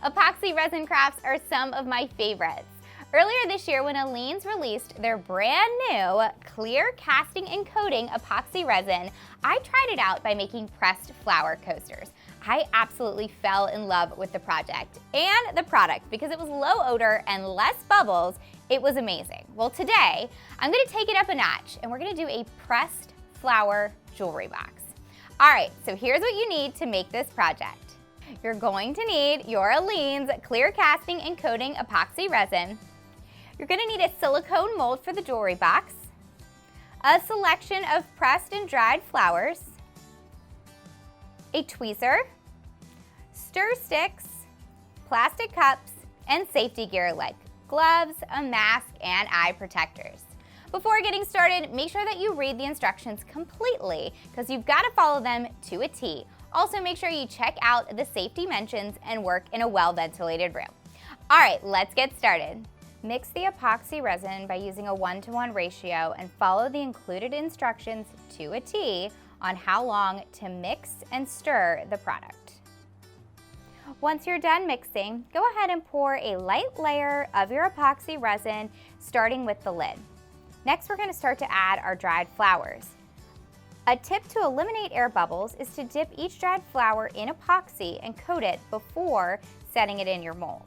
Epoxy resin crafts are some of my favorites. Earlier this year, when Aleene's released their brand new clear casting and coating epoxy resin, I tried it out by making pressed flower coasters. I absolutely fell in love with the project and the product because it was low odor and less bubbles. It was amazing. Well, today, I'm gonna take it up a notch and we're gonna do a pressed flower jewelry box. All right, so here's what you need to make this project. You're going to need your Aleene's clear casting and coating epoxy resin. You're gonna need a silicone mold for the jewelry box, a selection of pressed and dried flowers, a tweezer, stir sticks, plastic cups, and safety gear like gloves, a mask, and eye protectors. Before getting started, make sure that you read the instructions completely because you've got to follow them to a T. Also, make sure you check out the safety mentions and work in a well-ventilated room. All right, let's get started. Mix the epoxy resin by using a 1-to-1 ratio and follow the included instructions to a T on how long to mix and stir the product. Once you're done mixing, go ahead and pour a light layer of your epoxy resin, starting with the lid. Next, we're going to start to add our dried flowers. A tip to eliminate air bubbles is to dip each dried flower in epoxy and coat it before setting it in your mold.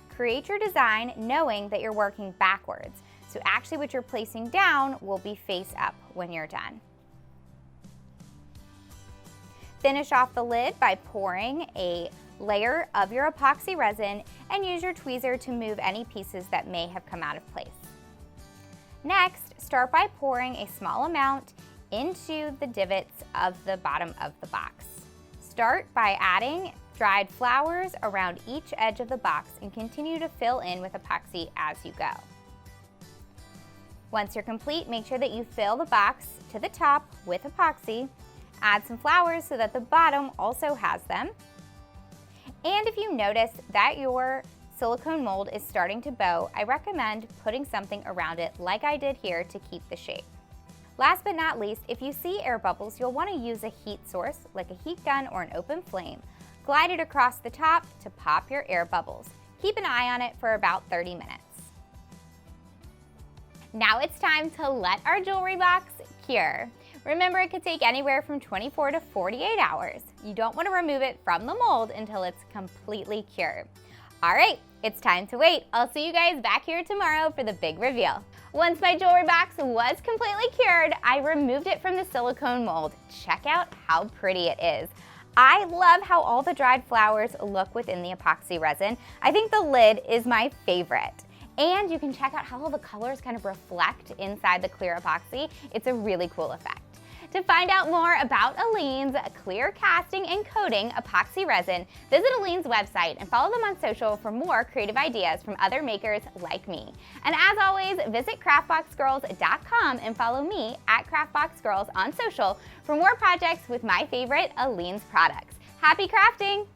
Create your design knowing that you're working backwards, so actually what you're placing down will be face up when you're done. Finish off the lid by pouring a layer of your epoxy resin and use your tweezer to move any pieces that may have come out of place. Next, start by pouring a small amount into the divots of the bottom of the box. Start by adding dried flowers around each edge of the box and continue to fill in with epoxy as you go. Once you're complete, make sure that you fill the box to the top with epoxy. Add some flowers so that the bottom also has them. And if you notice that your silicone mold is starting to bow, I recommend putting something around it like I did here to keep the shape. Last but not least, if you see air bubbles, you'll want to use a heat source like a heat gun or an open flame. Glide it across the top to pop your air bubbles. Keep an eye on it for about 30 minutes. Now it's time to let our jewelry box cure. Remember, it could take anywhere from 24 to 48 hours. You don't want to remove it from the mold until it's completely cured. All right, it's time to wait. I'll see you guys back here tomorrow for the big reveal. Once my jewelry box was completely cured, I removed it from the silicone mold. Check out how pretty it is. I love how all the dried flowers look within the epoxy resin. I think the lid is my favorite. And you can check out how all the colors kind of reflect inside the clear epoxy. It's a really cool effect. To find out more about Aleene's clear casting and coating epoxy resin, visit Aleene's website and follow them on social for more creative ideas from other makers like me. And as always, visit craftboxgirls.com and follow me at craftboxgirls on social for more projects with my favorite Aleene's products. Happy crafting!